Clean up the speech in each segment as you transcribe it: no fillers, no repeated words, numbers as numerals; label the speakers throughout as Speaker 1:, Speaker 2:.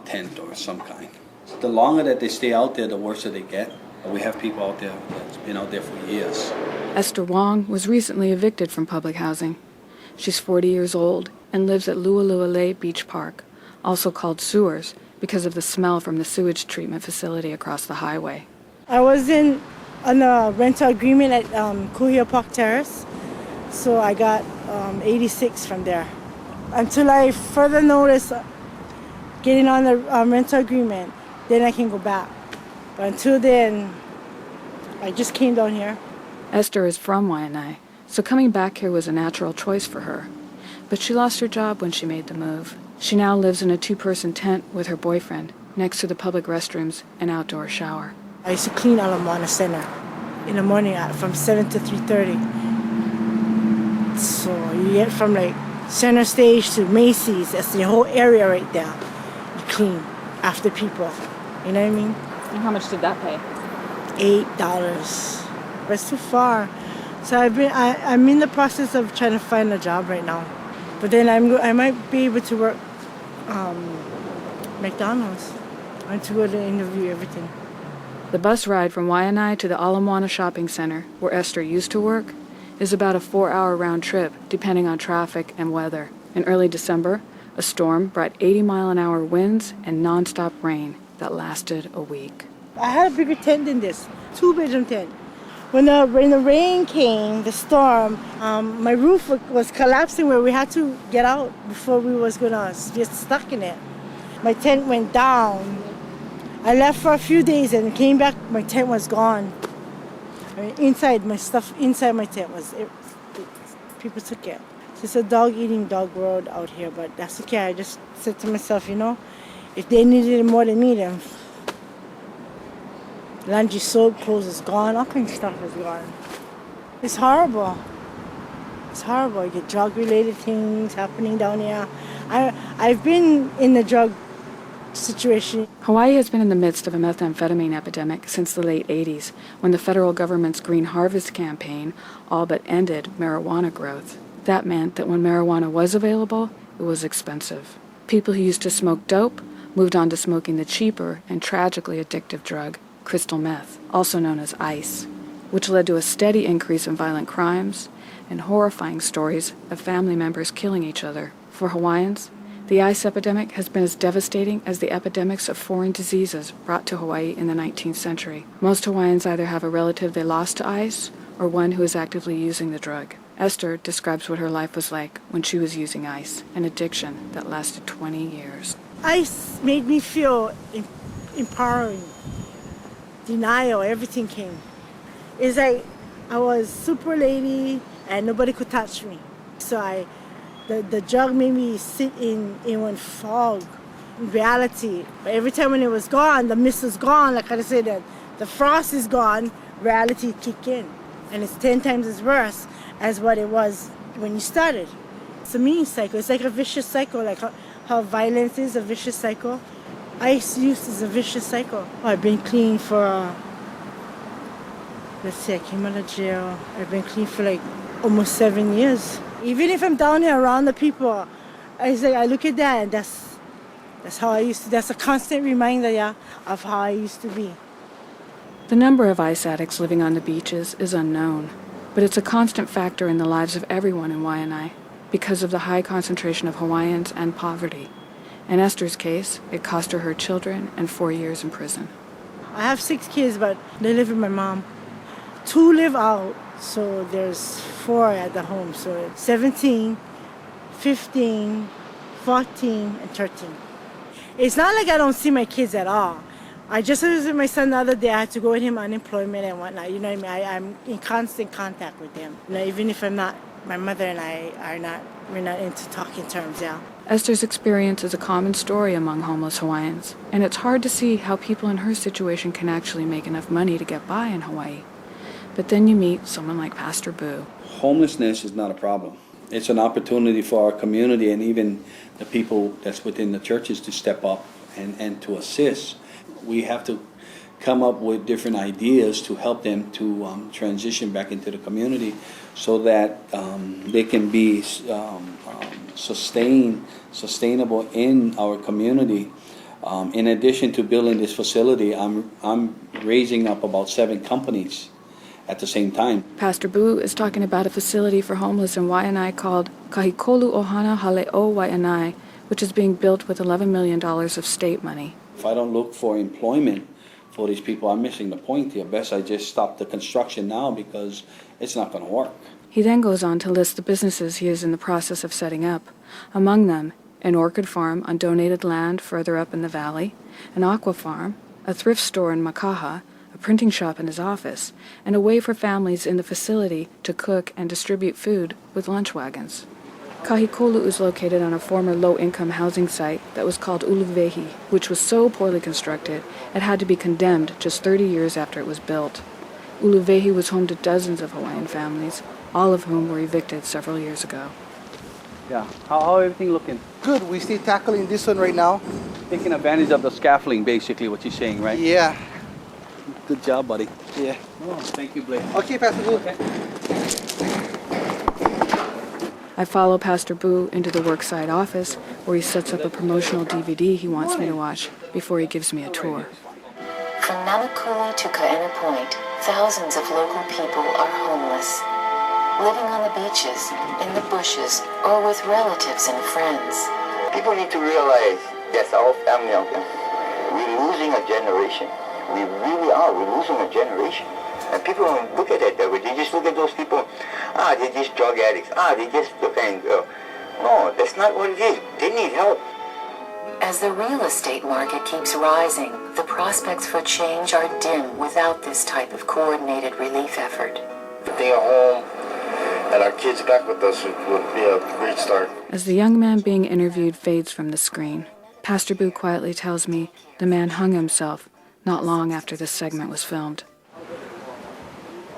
Speaker 1: tent or some kind. The longer that they stay out there, the worse they get. We have people out there that's been out there for years.
Speaker 2: Esther Wong was recently evicted from public housing. She's 40 years old and lives at Lualualei Beach Park, also called sewers, because of the smell from the sewage treatment facility across the highway.
Speaker 3: I was on a rental agreement at Kuhia Park Terrace, so I got 86 from there. Until I further notice getting on the rental agreement, then I can go back. But until then, I just came down here.
Speaker 2: Esther is from Waianae, so coming back here was a natural choice for her. But she lost her job when she made the move. She now lives in a 2-person tent with her boyfriend, next to the public restrooms and outdoor shower.
Speaker 3: I used to clean Ala Moana Center in the morning from 7 to 3:30. So you get from like Center Stage to Macy's, that's the whole area right there. You clean after people, you know what I mean?
Speaker 2: And how much did that pay?
Speaker 3: $8. But it's too far. So I'm in the process of trying to find a job right now. But then I might be able to work McDonald's. I want to go to interview everything.
Speaker 2: The bus ride from Waianae to the Ala Moana Shopping Center, where Esther used to work, is about a 4-hour round trip, depending on traffic and weather. In early December, a storm brought 80-mile-an-hour winds and nonstop rain that lasted a week.
Speaker 3: I had a bigger tent than this, 2-bedroom tent. When the rain came, the storm, my roof was collapsing where we had to get out before we was gonna get stuck in it. My tent went down. I left for a few days and came back, my tent was gone. I mean, inside, my stuff inside my tent people took it. It's a dog-eating dog world out here, but that's okay. I just said to myself, if they needed it more than me, then laundry, soap, clothes is gone, all kinds of stuff is gone. It's horrible. It's horrible. You get drug-related things happening down here. I've been in the drug situation.
Speaker 2: Hawaii has been in the midst of a methamphetamine epidemic since the late 80s, when the federal government's Green Harvest campaign all but ended marijuana growth. That meant that when marijuana was available, it was expensive. People who used to smoke dope moved on to smoking the cheaper and tragically addictive drug, crystal meth, also known as ice, which led to a steady increase in violent crimes and horrifying stories of family members killing each other. For Hawaiians, the ice epidemic has been as devastating as the epidemics of foreign diseases brought to Hawaii in the 19th century. Most Hawaiians either have a relative they lost to ice or one who is actively using the drug. Esther describes what her life was like when she was using ice, an addiction that lasted 20 years.
Speaker 3: Ice made me feel empowering. Denial, everything came. It's like I was super lady and nobody could touch me. So the drug made me sit in one fog, in reality. But every time when it was gone, the mist is gone, like I said, the frost is gone, reality kicked in. And it's 10 times as worse as what it was when you started. It's a mini cycle. It's like a vicious cycle, like how violence is a vicious cycle. Ice use is a vicious cycle. I've been clean for, let's see, I came out of jail. I've been clean for like almost 7 years. Even if I'm down here around the people, I look at that and that's how I used to, that's a constant reminder, of how I used to be.
Speaker 2: The number of ice addicts living on the beaches is unknown, but it's a constant factor in the lives of everyone in Waianae because of the high concentration of Hawaiians and poverty. In Esther's case, it cost her children and 4 years in prison.
Speaker 3: I have 6 kids, but they live with my mom. 2 live out, so there's 4 at the home. So it's 17, 15, 14, and 13. It's not like I don't see my kids at all. I just was with my son the other day. I had to go with him unemployment and whatnot. You know what I mean? I'm in constant contact with him. Even if I'm not, my mother and I we're not into talking terms,
Speaker 2: Esther's experience is a common story among homeless Hawaiians, and it's hard to see how people in her situation can actually make enough money to get by in Hawaii. But then you meet someone like Pastor Boo.
Speaker 1: Homelessness is not a problem. It's an opportunity for our community and even the people that's within the churches to step up and to assist. We have to come up with different ideas to help them to transition back into the community so that they can be sustainable in our community In addition to building this facility, I'm raising up about 7 companies at the same time.
Speaker 2: Pastor Boo is talking about a facility for homeless in Waianae called Kahikolu Ohana Haleo Waianae, which is being built with $11 million of state money.
Speaker 1: If I don't look for employment for these people, I'm missing the point here. Best I just stop the construction now because it's not going to work.
Speaker 2: He then goes on to list the businesses he is in the process of setting up. Among them, an orchid farm on donated land further up in the valley, an aqua farm, a thrift store in Makaha, a printing shop in his office, and a way for families in the facility to cook and distribute food with lunch wagons. Kahikolu is located on a former low-income housing site that was called Uluvehi, which was so poorly constructed it had to be condemned just 30 years after it was built. Uluvehi was home to dozens of Hawaiian families, all of whom were evicted several years ago.
Speaker 1: Yeah. How everything looking?
Speaker 4: Good. We still tackling this one right now.
Speaker 1: Taking advantage of the scaffolding, basically, what you're saying, right?
Speaker 4: Yeah.
Speaker 1: Good job, buddy.
Speaker 4: Yeah.
Speaker 1: Oh, thank you, Blake.
Speaker 4: Okay, Pastor Boo.
Speaker 1: Okay.
Speaker 2: I follow Pastor Boo into the worksite office where he sets up a promotional DVD he wants me to watch before he gives me a tour.
Speaker 5: From Namakuli to Kaena Point, thousands of local people are homeless, living on the beaches, in the bushes, or with relatives and friends.
Speaker 6: People need to realize that's our family out there. We're losing a generation. We really are. We're losing a generation. And people don't look at it that way. They just look at those people, they're just drug addicts. They just look and go. No, that's not what it is. They need help.
Speaker 5: As the real estate market keeps rising, the prospects for change are dim without this type of coordinated relief effort.
Speaker 7: Being at home and our kids back with us would be a great start.
Speaker 2: As the young man being interviewed fades from the screen, Pastor Boo quietly tells me the man hung himself not long after this segment was filmed.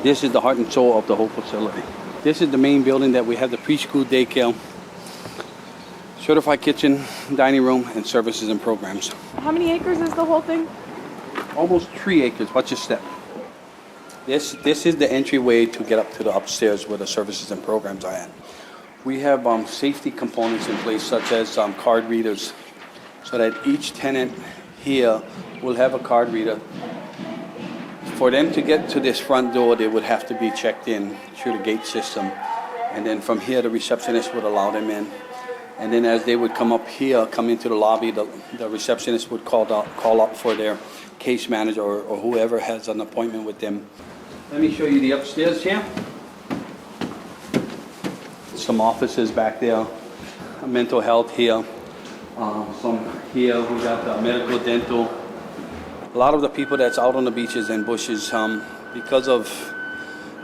Speaker 1: This is the heart and soul of the whole facility. This is the main building that we have the preschool daycare, certified kitchen, dining room, and services and programs.
Speaker 2: How many acres is the whole thing?
Speaker 1: Almost 3 acres. Watch your step. This is the entryway to get up to the upstairs where the services and programs are at. We have safety components in place, such as card readers, so that each tenant here will have a card reader. For them to get to this front door, they would have to be checked in through the gate system. And then from here, the receptionist would allow them in. And then as they would come up here, come into the lobby, the receptionist would call up for their case manager or whoever has an appointment with them. Let me show you the upstairs here. Some offices back there, mental health here. Some here, we got medical, dental. A lot of the people that's out on the beaches and bushes, because of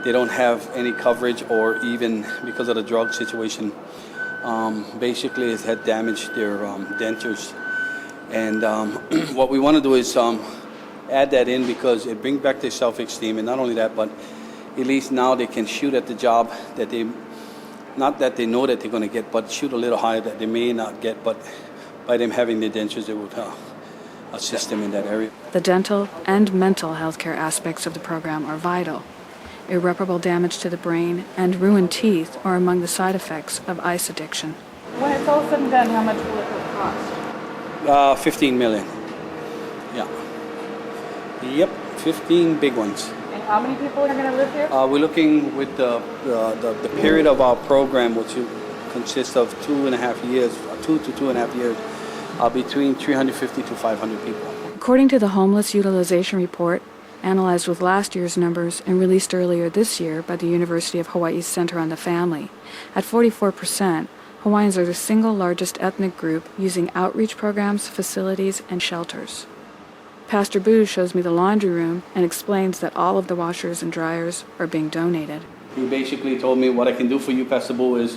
Speaker 1: they don't have any coverage, or even because of the drug situation, basically it had damaged their dentures. And what we want to do is add that in, because it brings back their self-esteem. And not only that, but at least now they can shoot at the job that they, not that they know that they're going to get, but shoot a little higher that they may not get. But by them having the dentures, it would assist them in that area.
Speaker 2: The dental and mental health care aspects of the program are vital. Irreparable damage to the brain and ruined teeth are among the side effects of ice addiction.
Speaker 8: When it's all said and done, how much will it cost?
Speaker 1: 15 million. Yeah. Yep, 15 big ones.
Speaker 8: And how many people are going to live here?
Speaker 1: We're looking with the period of our program, which consists of 2.5 years, 2 to 2.5 years, between 350 to 500 people.
Speaker 2: According to the Homeless Utilization Report, analyzed with last year's numbers and released earlier this year by the University of Hawaii's Center on the Family, at 44%, Hawaiians are the single largest ethnic group using outreach programs, facilities, and shelters. Pastor Boo shows me the laundry room and explains that all of the washers and dryers are being donated.
Speaker 1: He basically told me, what I can do for you, Pastor Boo, is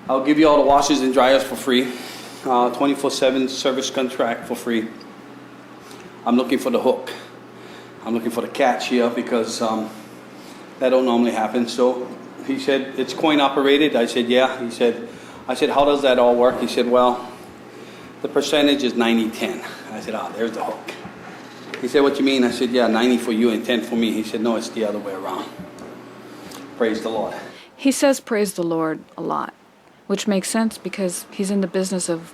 Speaker 1: I'll give you all the washers and dryers for free, 24/7 service contract for free. I'm looking for the hook. I'm looking for the catch here, because that don't normally happen. So he said, it's coin operated. I said, yeah. I said, how does that all work? He said, well, the percentage is 90-10. I said, there's the hook. He said, what you mean? I said, yeah, 90 for you and 10 for me. He said, no, it's the other way around. Praise the Lord.
Speaker 2: He says praise the Lord a lot, which makes sense because he's in the business of